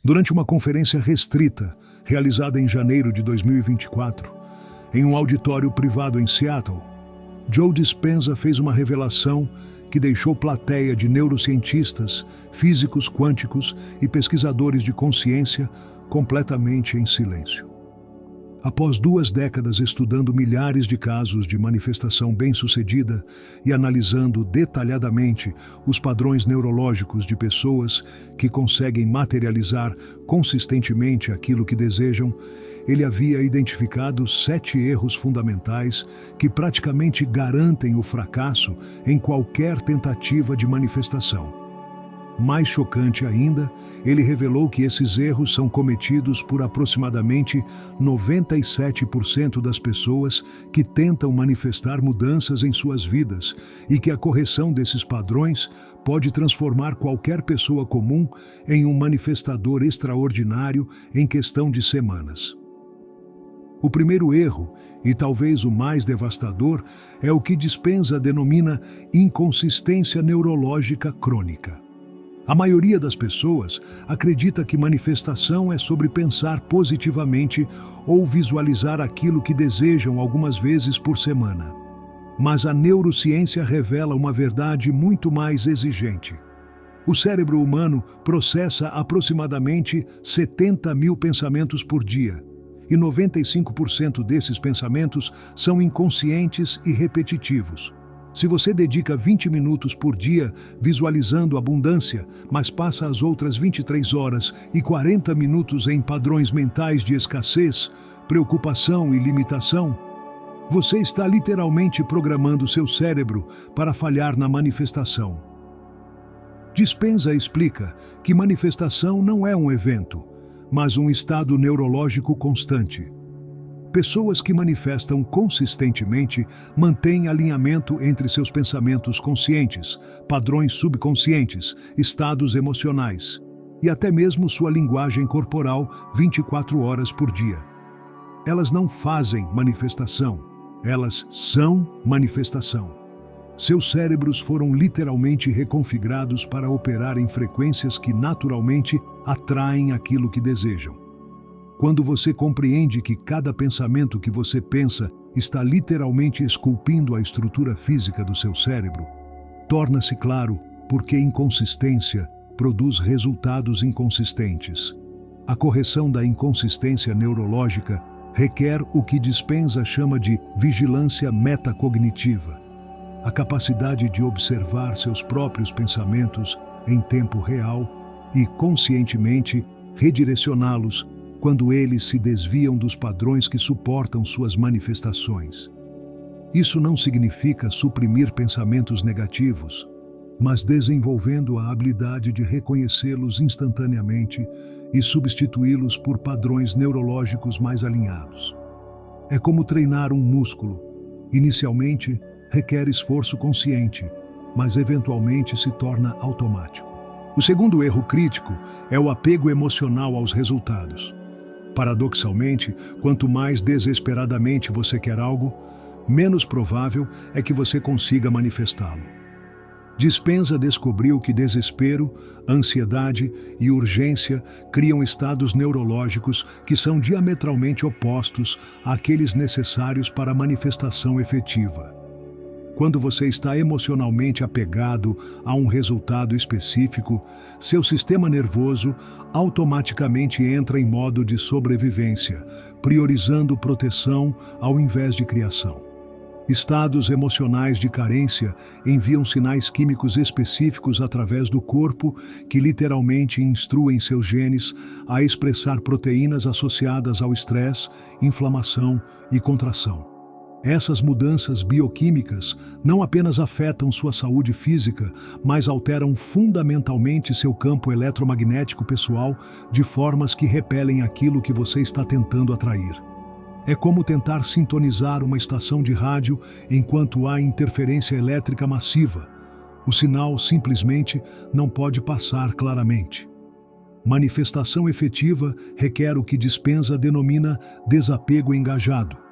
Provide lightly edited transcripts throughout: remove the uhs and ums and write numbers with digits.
Durante uma conferência restrita, realizada em janeiro de 2024, em um auditório privado em Seattle, Joe Dispenza fez uma revelação que deixou plateia de neurocientistas, físicos quânticos e pesquisadores de consciência completamente em silêncio. Após 2 décadas estudando milhares de casos de manifestação bem-sucedida e analisando detalhadamente os padrões neurológicos de pessoas que conseguem materializar consistentemente aquilo que desejam, ele havia identificado 7 erros fundamentais que praticamente garantem o fracasso em qualquer tentativa de manifestação. Mais chocante ainda, ele revelou que esses erros são cometidos por aproximadamente 97% das pessoas que tentam manifestar mudanças em suas vidas e que a correção desses padrões pode transformar qualquer pessoa comum em um manifestador extraordinário em questão de semanas. O primeiro erro, e talvez o mais devastador, é o que Dispenza denomina inconsistência neurológica crônica. A maioria das pessoas acredita que manifestação é sobre pensar positivamente ou visualizar aquilo que desejam algumas vezes por semana. Mas a neurociência revela uma verdade muito mais exigente. O cérebro humano processa aproximadamente 70 mil pensamentos por dia, e 95% desses pensamentos são inconscientes e repetitivos. Se você dedica 20 minutos por dia visualizando abundância, mas passa as outras 23 horas e 40 minutos em padrões mentais de escassez, preocupação e limitação, você está literalmente programando seu cérebro para falhar na manifestação. Dispenza explica que manifestação não é um evento, mas um estado neurológico constante. Pessoas que manifestam consistentemente mantêm alinhamento entre seus pensamentos conscientes, padrões subconscientes, estados emocionais e até mesmo sua linguagem corporal 24 horas por dia. Elas não fazem manifestação, elas são manifestação. Seus cérebros foram literalmente reconfigurados para operar em frequências que naturalmente atraem aquilo que desejam. Quando você compreende que cada pensamento que você pensa está literalmente esculpindo a estrutura física do seu cérebro, torna-se claro por que inconsistência produz resultados inconsistentes. A correção da inconsistência neurológica requer o que Dispenza chama de vigilância metacognitiva, a capacidade de observar seus próprios pensamentos em tempo real e, conscientemente, redirecioná-los quando eles se desviam dos padrões que suportam suas manifestações. Isso não significa suprimir pensamentos negativos, mas desenvolvendo a habilidade de reconhecê-los instantaneamente e substituí-los por padrões neurológicos mais alinhados. É como treinar um músculo. Inicialmente, requer esforço consciente, mas eventualmente se torna automático. O segundo erro crítico é o apego emocional aos resultados. Paradoxalmente, quanto mais desesperadamente você quer algo, menos provável é que você consiga manifestá-lo. Dispenza descobriu que desespero, ansiedade e urgência criam estados neurológicos que são diametralmente opostos àqueles necessários para a manifestação efetiva. Quando você está emocionalmente apegado a um resultado específico, seu sistema nervoso automaticamente entra em modo de sobrevivência, priorizando proteção ao invés de criação. Estados emocionais de carência enviam sinais químicos específicos através do corpo que literalmente instruem seus genes a expressar proteínas associadas ao estresse, inflamação e contração. Essas mudanças bioquímicas não apenas afetam sua saúde física, mas alteram fundamentalmente seu campo eletromagnético pessoal de formas que repelem aquilo que você está tentando atrair. É como tentar sintonizar uma estação de rádio enquanto há interferência elétrica massiva. O sinal simplesmente não pode passar claramente. Manifestação efetiva requer o que Dispenza denomina desapego engajado.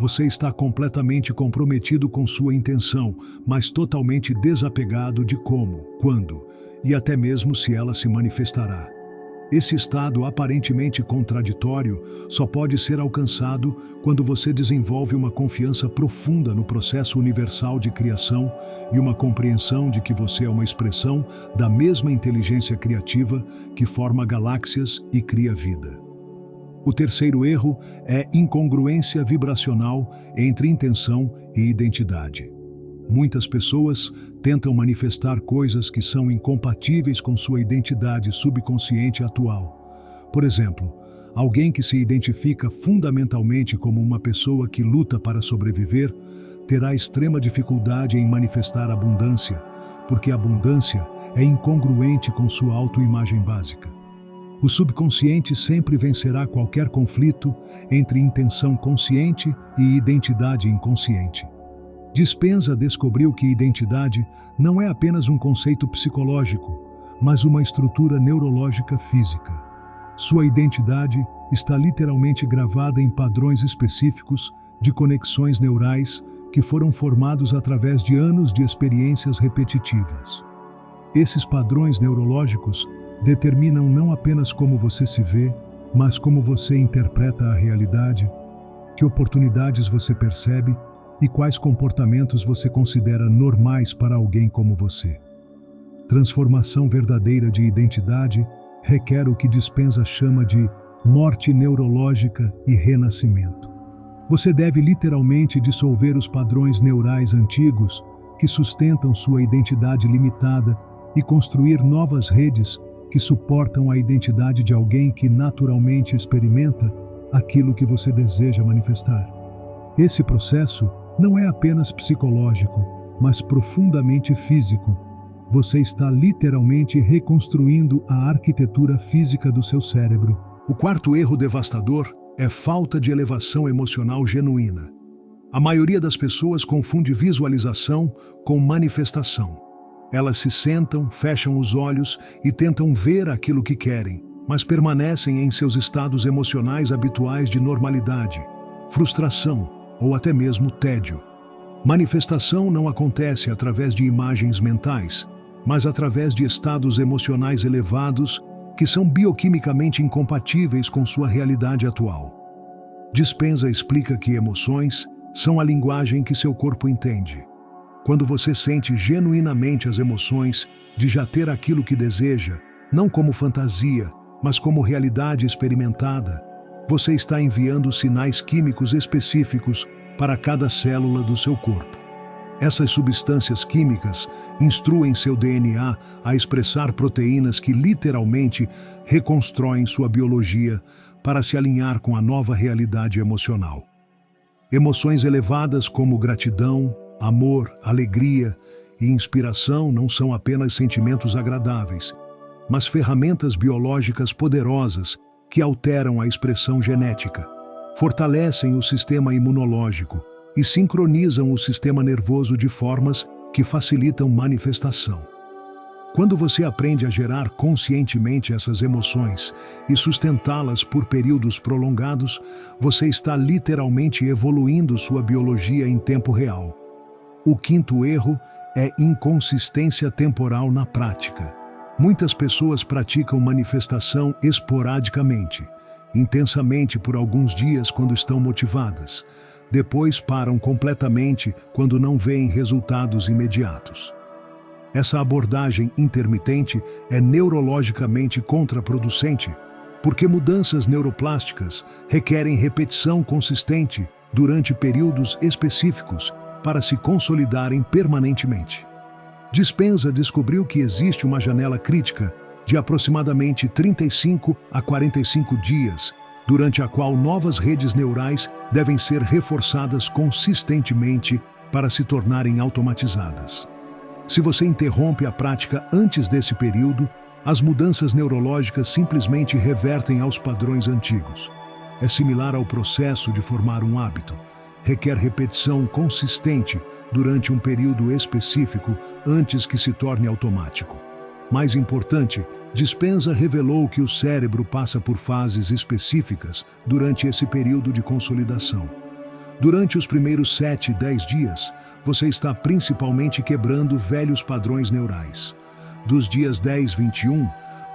Você está completamente comprometido com sua intenção, mas totalmente desapegado de como, quando e até mesmo se ela se manifestará. Esse estado aparentemente contraditório só pode ser alcançado quando você desenvolve uma confiança profunda no processo universal de criação e uma compreensão de que você é uma expressão da mesma inteligência criativa que forma galáxias e cria vida. O terceiro erro é incongruência vibracional entre intenção e identidade. Muitas pessoas tentam manifestar coisas que são incompatíveis com sua identidade subconsciente atual. Por exemplo, alguém que se identifica fundamentalmente como uma pessoa que luta para sobreviver terá extrema dificuldade em manifestar abundância, porque a abundância é incongruente com sua autoimagem básica. O subconsciente sempre vencerá qualquer conflito entre intenção consciente e identidade inconsciente. Dispenza descobriu que identidade não é apenas um conceito psicológico, mas uma estrutura neurológica física. Sua identidade está literalmente gravada em padrões específicos de conexões neurais que foram formados através de anos de experiências repetitivas. Esses padrões neurológicos determinam não apenas como você se vê, mas como você interpreta a realidade, que oportunidades você percebe e quais comportamentos você considera normais para alguém como você. Transformação verdadeira de identidade requer o que Dispenza chama de morte neurológica e renascimento. Você deve literalmente dissolver os padrões neurais antigos que sustentam sua identidade limitada e construir novas redes que suportam a identidade de alguém que naturalmente experimenta aquilo que você deseja manifestar. Esse processo não é apenas psicológico, mas profundamente físico. Você está literalmente reconstruindo a arquitetura física do seu cérebro. O quarto erro devastador é falta de elevação emocional genuína. A maioria das pessoas confunde visualização com manifestação. Elas se sentam, fecham os olhos e tentam ver aquilo que querem, mas permanecem em seus estados emocionais habituais de normalidade, frustração ou até mesmo tédio. Manifestação não acontece através de imagens mentais, mas através de estados emocionais elevados que são bioquimicamente incompatíveis com sua realidade atual. Dispenza explica que emoções são a linguagem que seu corpo entende. Quando você sente genuinamente as emoções de já ter aquilo que deseja, não como fantasia, mas como realidade experimentada, você está enviando sinais químicos específicos para cada célula do seu corpo. Essas substâncias químicas instruem seu DNA a expressar proteínas que literalmente reconstruem sua biologia para se alinhar com a nova realidade emocional. Emoções elevadas como gratidão, amor, alegria e inspiração não são apenas sentimentos agradáveis, mas ferramentas biológicas poderosas que alteram a expressão genética, fortalecem o sistema imunológico e sincronizam o sistema nervoso de formas que facilitam manifestação. Quando você aprende a gerar conscientemente essas emoções e sustentá-las por períodos prolongados, você está literalmente evoluindo sua biologia em tempo real. O quinto erro é inconsistência temporal na prática. Muitas pessoas praticam manifestação esporadicamente, intensamente por alguns dias quando estão motivadas. Depois param completamente quando não veem resultados imediatos. Essa abordagem intermitente é neurologicamente contraproducente, porque mudanças neuroplásticas requerem repetição consistente durante períodos específicos para se consolidarem permanentemente. Dispenza descobriu que existe uma janela crítica de aproximadamente 35 a 45 dias, durante a qual novas redes neurais devem ser reforçadas consistentemente para se tornarem automatizadas. Se você interrompe a prática antes desse período, as mudanças neurológicas simplesmente revertem aos padrões antigos. É similar ao processo de formar um hábito. Requer repetição consistente durante um período específico antes que se torne automático. Mais importante, Dispenza revelou que o cérebro passa por fases específicas durante esse período de consolidação. Durante os primeiros 7, 10 dias, você está principalmente quebrando velhos padrões neurais. Dos dias 10, 21,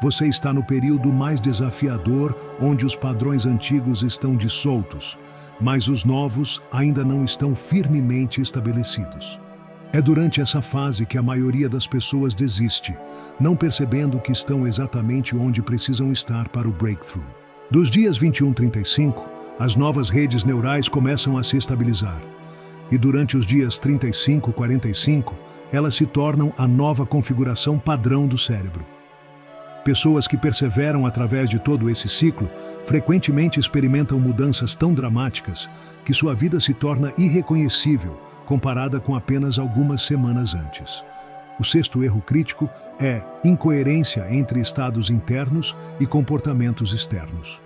Você está no período mais desafiador, onde os padrões antigos estão dissoltos, mas os novos ainda não estão firmemente estabelecidos. É durante essa fase que a maioria das pessoas desiste, não percebendo que estão exatamente onde precisam estar para o breakthrough. Dos dias 21 a 35, as novas redes neurais começam a se estabilizar. E durante os dias 35 a 45, elas se tornam a nova configuração padrão do cérebro. Pessoas que perseveram através de todo esse ciclo frequentemente experimentam mudanças tão dramáticas que sua vida se torna irreconhecível comparada com apenas algumas semanas antes. O sexto erro crítico é incoerência entre estados internos e comportamentos externos.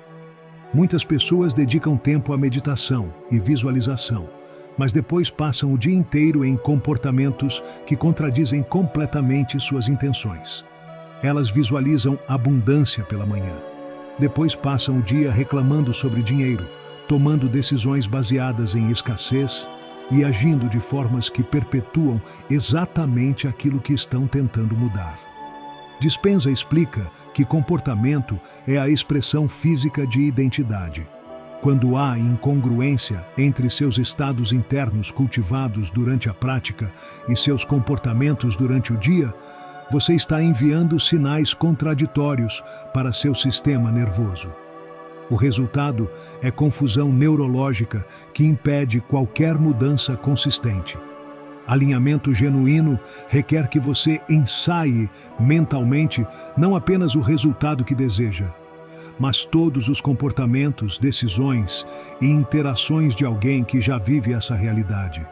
Muitas pessoas dedicam tempo à meditação e visualização, mas depois passam o dia inteiro em comportamentos que contradizem completamente suas intenções. Elas visualizam abundância pela manhã. Depois passam o dia reclamando sobre dinheiro, tomando decisões baseadas em escassez e agindo de formas que perpetuam exatamente aquilo que estão tentando mudar. Dispenza explica que comportamento é a expressão física de identidade. Quando há incongruência entre seus estados internos cultivados durante a prática e seus comportamentos durante o dia, você está enviando sinais contraditórios para seu sistema nervoso. O resultado é confusão neurológica que impede qualquer mudança consistente. Alinhamento genuíno requer que você ensaie mentalmente não apenas o resultado que deseja, mas todos os comportamentos, decisões e interações de alguém que já vive essa realidade.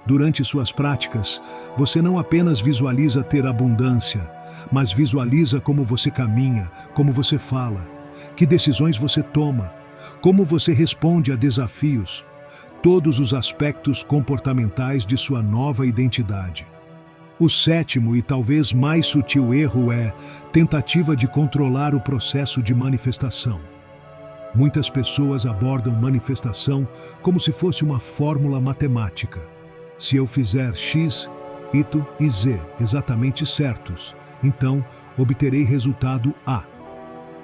Durante suas práticas, você não apenas visualiza ter abundância, mas visualiza como você caminha, como você fala, que decisões você toma, como você responde a desafios, todos os aspectos comportamentais de sua nova identidade. O sétimo e talvez mais sutil erro é tentativa de controlar o processo de manifestação. Muitas pessoas abordam manifestação como se fosse uma fórmula matemática. Se eu fizer X, Y e Z exatamente certos, então obterei resultado A.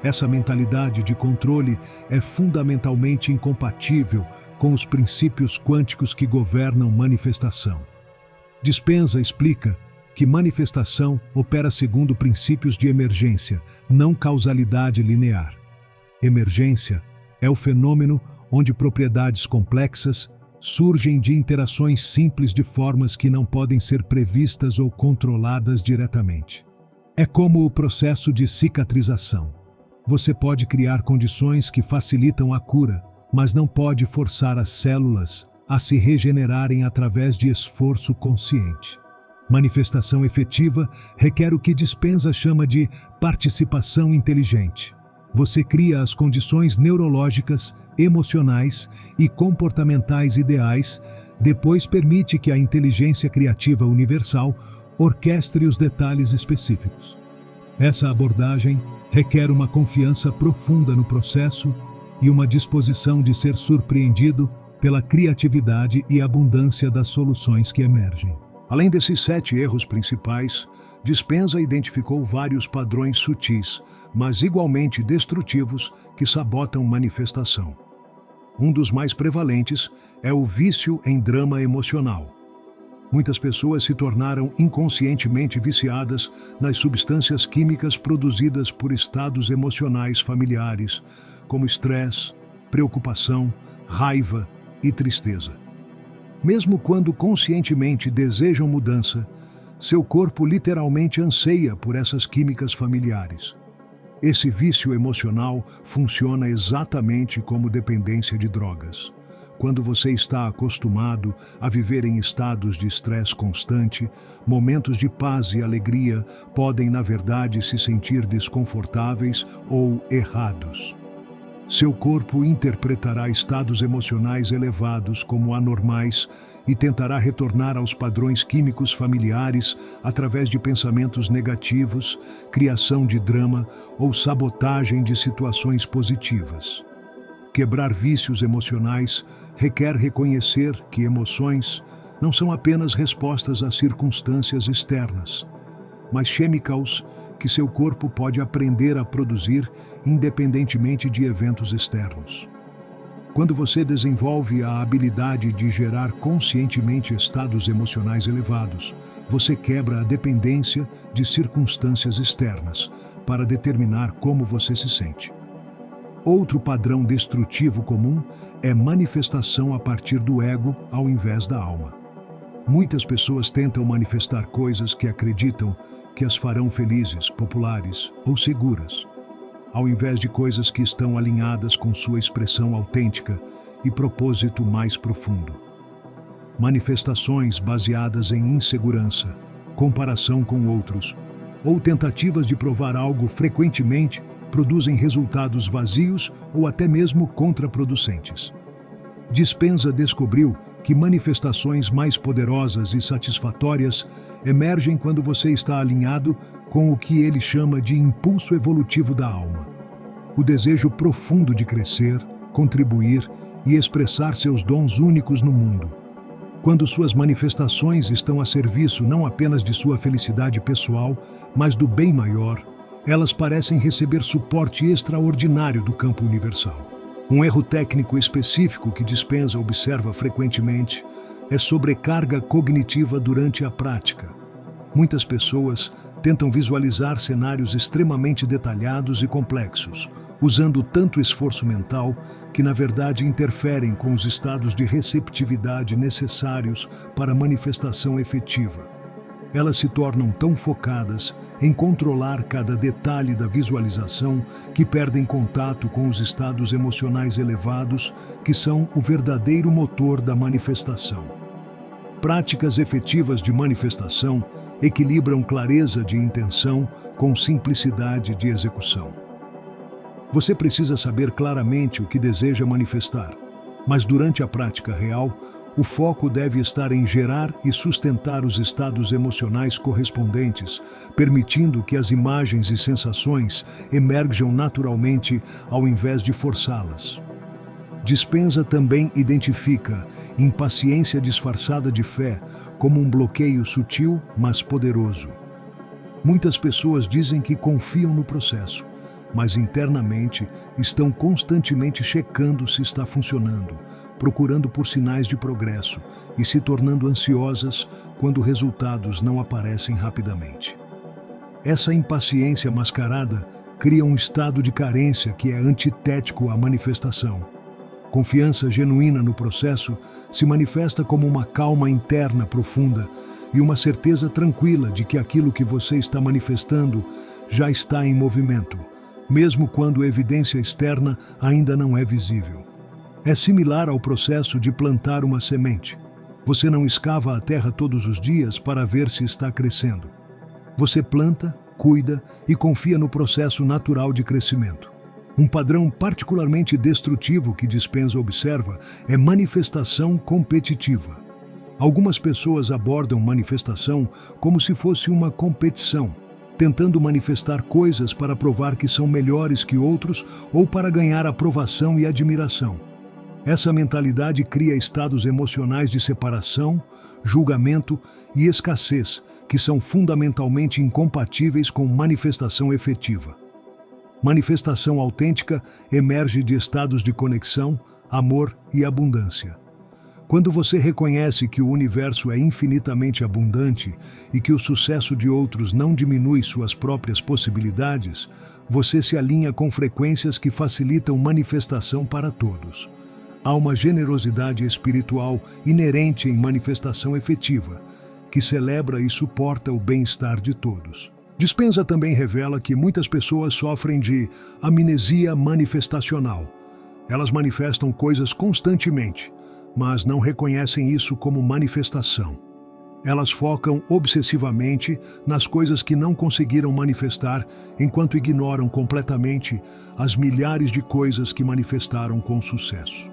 Essa mentalidade de controle é fundamentalmente incompatível com os princípios quânticos que governam manifestação. Dispenza explica que manifestação opera segundo princípios de emergência, não causalidade linear. Emergência é o fenômeno onde propriedades complexas surgem de interações simples de formas que não podem ser previstas ou controladas diretamente. É como o processo de cicatrização. Você pode criar condições que facilitam a cura, mas não pode forçar as células a se regenerarem através de esforço consciente. Manifestação efetiva requer o que Dispenza chama de participação inteligente. Você cria as condições neurológicas, emocionais e comportamentais ideais, depois permite que a inteligência criativa universal orquestre os detalhes específicos. Essa abordagem requer uma confiança profunda no processo e uma disposição de ser surpreendido pela criatividade e abundância das soluções que emergem. Além desses 7 erros principais, Dispenza identificou vários padrões sutis, mas igualmente destrutivos, que sabotam manifestação. Um dos mais prevalentes é o vício em drama emocional. Muitas pessoas se tornaram inconscientemente viciadas nas substâncias químicas produzidas por estados emocionais familiares, como estresse, preocupação, raiva e tristeza. Mesmo quando conscientemente desejam mudança, seu corpo literalmente anseia por essas químicas familiares. Esse vício emocional funciona exatamente como dependência de drogas. Quando você está acostumado a viver em estados de estresse constante, momentos de paz e alegria podem, na verdade, se sentir desconfortáveis ou errados. Seu corpo interpretará estados emocionais elevados como anormais e tentará retornar aos padrões químicos familiares através de pensamentos negativos, criação de drama ou sabotagem de situações positivas. Quebrar vícios emocionais requer reconhecer que emoções não são apenas respostas a circunstâncias externas, mas chemicals que seu corpo pode aprender a produzir independentemente de eventos externos. Quando você desenvolve a habilidade de gerar conscientemente estados emocionais elevados, você quebra a dependência de circunstâncias externas para determinar como você se sente. Outro padrão destrutivo comum é manifestação a partir do ego ao invés da alma. Muitas pessoas tentam manifestar coisas que acreditam que as farão felizes, populares ou seguras, ao invés de coisas que estão alinhadas com sua expressão autêntica e propósito mais profundo. Manifestações baseadas em insegurança, comparação com outros, ou tentativas de provar algo frequentemente produzem resultados vazios ou até mesmo contraproducentes. Dispenza descobriu que manifestações mais poderosas e satisfatórias emergem quando você está alinhado com o que ele chama de impulso evolutivo da alma. O desejo profundo de crescer, contribuir e expressar seus dons únicos no mundo. Quando suas manifestações estão a serviço não apenas de sua felicidade pessoal, mas do bem maior, elas parecem receber suporte extraordinário do campo universal. Um erro técnico específico que Dispenza observa frequentemente é sobrecarga cognitiva durante a prática. Muitas pessoas tentam visualizar cenários extremamente detalhados e complexos, usando tanto esforço mental que, na verdade, interferem com os estados de receptividade necessários para a manifestação efetiva. Elas se tornam tão focadas em controlar cada detalhe da visualização que perdem contato com os estados emocionais elevados, que são o verdadeiro motor da manifestação. Práticas efetivas de manifestação equilibram clareza de intenção com simplicidade de execução. Você precisa saber claramente o que deseja manifestar, mas durante a prática real, o foco deve estar em gerar e sustentar os estados emocionais correspondentes, permitindo que as imagens e sensações emerjam naturalmente ao invés de forçá-las. Dispenza também identifica impaciência disfarçada de fé como um bloqueio sutil, mas poderoso. Muitas pessoas dizem que confiam no processo, mas internamente estão constantemente checando se está funcionando, procurando por sinais de progresso e se tornando ansiosas quando resultados não aparecem rapidamente. Essa impaciência mascarada cria um estado de carência que é antitético à manifestação. Confiança genuína no processo se manifesta como uma calma interna profunda e uma certeza tranquila de que aquilo que você está manifestando já está em movimento, mesmo quando a evidência externa ainda não é visível. É similar ao processo de plantar uma semente. Você não escava a terra todos os dias para ver se está crescendo. Você planta, cuida e confia no processo natural de crescimento. Um padrão particularmente destrutivo que Dispenza observa é manifestação competitiva. Algumas pessoas abordam manifestação como se fosse uma competição, tentando manifestar coisas para provar que são melhores que outros ou para ganhar aprovação e admiração. Essa mentalidade cria estados emocionais de separação, julgamento e escassez, que são fundamentalmente incompatíveis com manifestação efetiva. Manifestação autêntica emerge de estados de conexão, amor e abundância. Quando você reconhece que o universo é infinitamente abundante e que o sucesso de outros não diminui suas próprias possibilidades, você se alinha com frequências que facilitam manifestação para todos. Há uma generosidade espiritual inerente em manifestação efetiva, que celebra e suporta o bem-estar de todos. Dispenza também revela que muitas pessoas sofrem de amnesia manifestacional. Elas manifestam coisas constantemente, mas não reconhecem isso como manifestação. Elas focam obsessivamente nas coisas que não conseguiram manifestar, enquanto ignoram completamente as milhares de coisas que manifestaram com sucesso.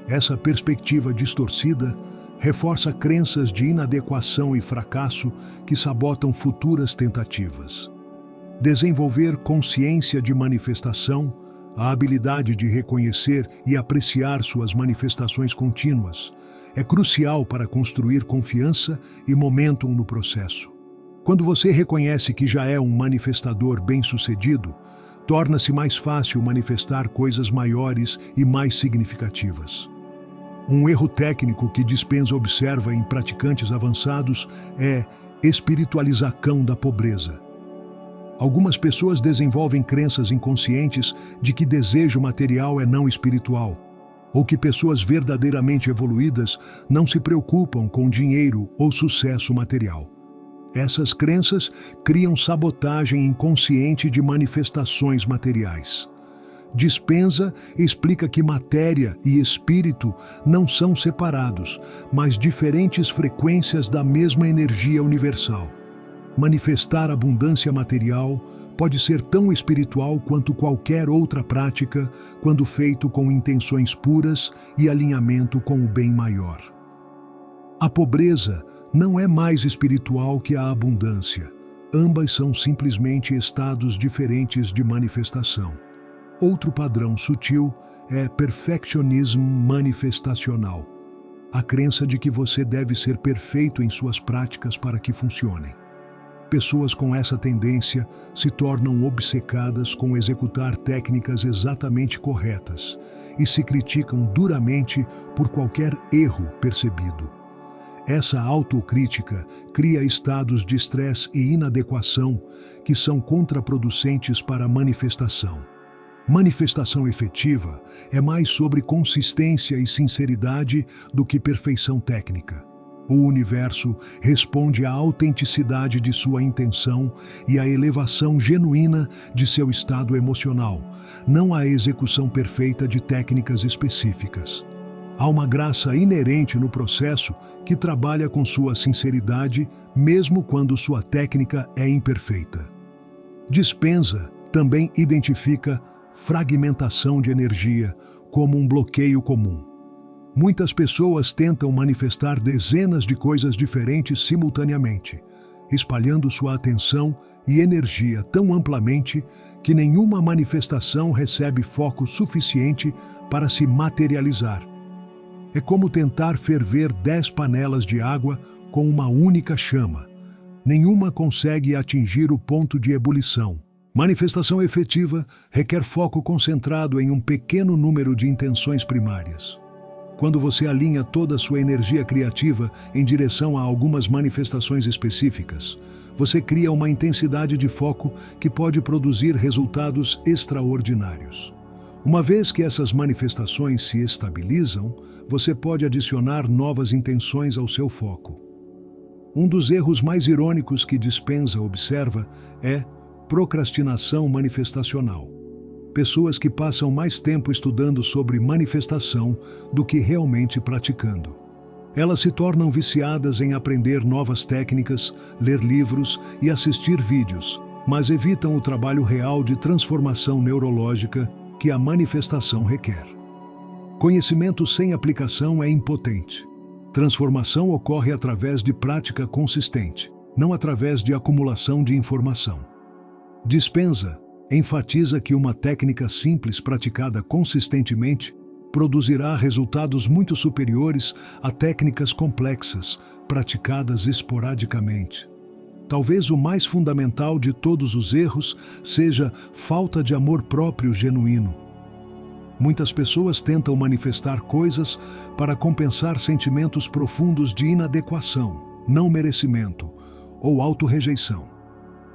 Essa perspectiva distorcida reforça crenças de inadequação e fracasso que sabotam futuras tentativas. Desenvolver consciência de manifestação, a habilidade de reconhecer e apreciar suas manifestações contínuas, é crucial para construir confiança e momentum no processo. Quando você reconhece que já é um manifestador bem-sucedido, torna-se mais fácil manifestar coisas maiores e mais significativas. Um erro técnico que Dispenza observa em praticantes avançados é espiritualização da pobreza. Algumas pessoas desenvolvem crenças inconscientes de que desejo material é não espiritual, ou que pessoas verdadeiramente evoluídas não se preocupam com dinheiro ou sucesso material. Essas crenças criam sabotagem inconsciente de manifestações materiais. Dispenza explica que matéria e espírito não são separados, mas diferentes frequências da mesma energia universal. Manifestar abundância material pode ser tão espiritual quanto qualquer outra prática, quando feito com intenções puras e alinhamento com o bem maior. A pobreza não é mais espiritual que a abundância. Ambas são simplesmente estados diferentes de manifestação. Outro padrão sutil é perfeccionismo manifestacional. A crença de que você deve ser perfeito em suas práticas para que funcionem. Pessoas com essa tendência se tornam obcecadas com executar técnicas exatamente corretas e se criticam duramente por qualquer erro percebido. Essa autocrítica cria estados de estresse e inadequação que são contraproducentes para a manifestação. Manifestação efetiva é mais sobre consistência e sinceridade do que perfeição técnica. O universo responde à autenticidade de sua intenção e à elevação genuína de seu estado emocional, não à execução perfeita de técnicas específicas. Há uma graça inerente no processo que trabalha com sua sinceridade, mesmo quando sua técnica é imperfeita. Dispenza também identifica fragmentação de energia como um bloqueio comum. Muitas pessoas tentam manifestar dezenas de coisas diferentes simultaneamente, espalhando sua atenção e energia tão amplamente que nenhuma manifestação recebe foco suficiente para se materializar. É como tentar ferver 10 panelas de água com uma única chama. Nenhuma consegue atingir o ponto de ebulição. Manifestação efetiva requer foco concentrado em um pequeno número de intenções primárias. Quando você alinha toda a sua energia criativa em direção a algumas manifestações específicas, você cria uma intensidade de foco que pode produzir resultados extraordinários. Uma vez que essas manifestações se estabilizam, você pode adicionar novas intenções ao seu foco. Um dos erros mais irônicos que Dispenza observa é procrastinação manifestacional. Pessoas que passam mais tempo estudando sobre manifestação do que realmente praticando. Elas se tornam viciadas em aprender novas técnicas, ler livros e assistir vídeos, mas evitam o trabalho real de transformação neurológica que a manifestação requer. Conhecimento sem aplicação é impotente. Transformação ocorre através de prática consistente, não através de acumulação de informação. Dispenza enfatiza que uma técnica simples praticada consistentemente produzirá resultados muito superiores a técnicas complexas praticadas esporadicamente. Talvez o mais fundamental de todos os erros seja falta de amor próprio genuíno. Muitas pessoas tentam manifestar coisas para compensar sentimentos profundos de inadequação, não merecimento ou autorrejeição.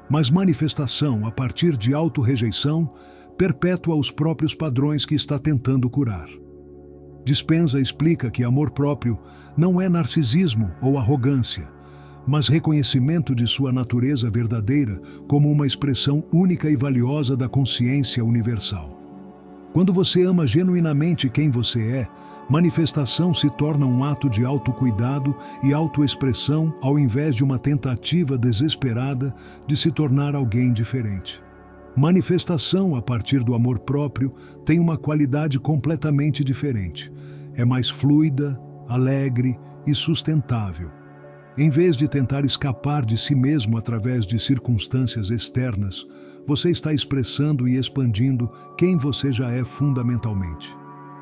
Mas manifestação a partir de autorrejeição perpetua os próprios padrões que está tentando curar. Dispenza explica que amor próprio não é narcisismo ou arrogância, mas reconhecimento de sua natureza verdadeira como uma expressão única e valiosa da consciência universal. Quando você ama genuinamente quem você é, manifestação se torna um ato de autocuidado e autoexpressão ao invés de uma tentativa desesperada de se tornar alguém diferente. Manifestação a partir do amor próprio tem uma qualidade completamente diferente. É mais fluida, alegre e sustentável. Em vez de tentar escapar de si mesmo através de circunstâncias externas, você está expressando e expandindo quem você já é fundamentalmente.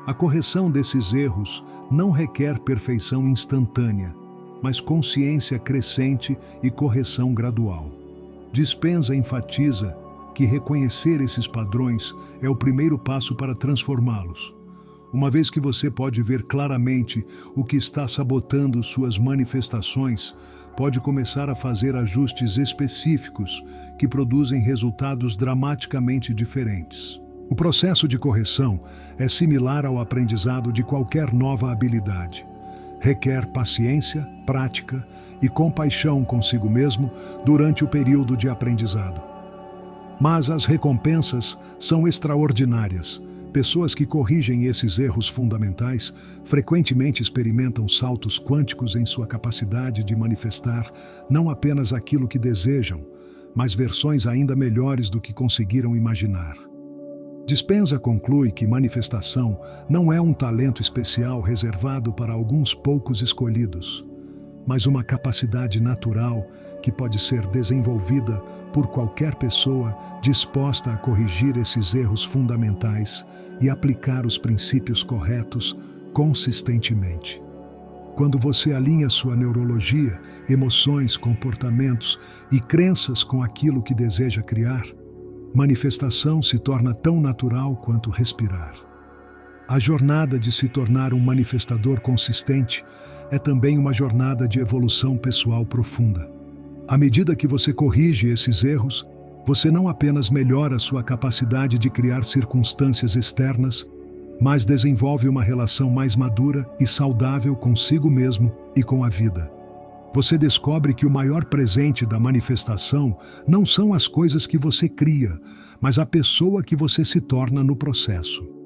A correção desses erros não requer perfeição instantânea. mas consciência crescente e correção gradual. Dispenza enfatiza que reconhecer esses padrões é o primeiro passo para transformá-los. Uma vez que você pode ver claramente o que está sabotando suas manifestações, pode começar a fazer ajustes específicos que produzem resultados dramaticamente diferentes. O processo de correção é similar ao aprendizado de qualquer nova habilidade. Requer paciência, prática e compaixão consigo mesmo durante o período de aprendizado. Mas as recompensas são extraordinárias. Pessoas que corrigem esses erros fundamentais frequentemente experimentam saltos quânticos em sua capacidade de manifestar não apenas aquilo que desejam, mas versões ainda melhores do que conseguiram imaginar. Dispenza conclui que manifestação não é um talento especial reservado para alguns poucos escolhidos, mas uma capacidade natural que pode ser desenvolvida por qualquer pessoa disposta a corrigir esses erros fundamentais e aplicar os princípios corretos consistentemente. Quando você alinha sua neurologia, emoções, comportamentos e crenças com aquilo que deseja criar, manifestação se torna tão natural quanto respirar. A jornada de se tornar um manifestador consistente é também uma jornada de evolução pessoal profunda. À medida que você corrige esses erros, você não apenas melhora sua capacidade de criar circunstâncias externas, mas desenvolve uma relação mais madura e saudável consigo mesmo e com a vida. Você descobre que o maior presente da manifestação não são as coisas que você cria, mas a pessoa que você se torna no processo.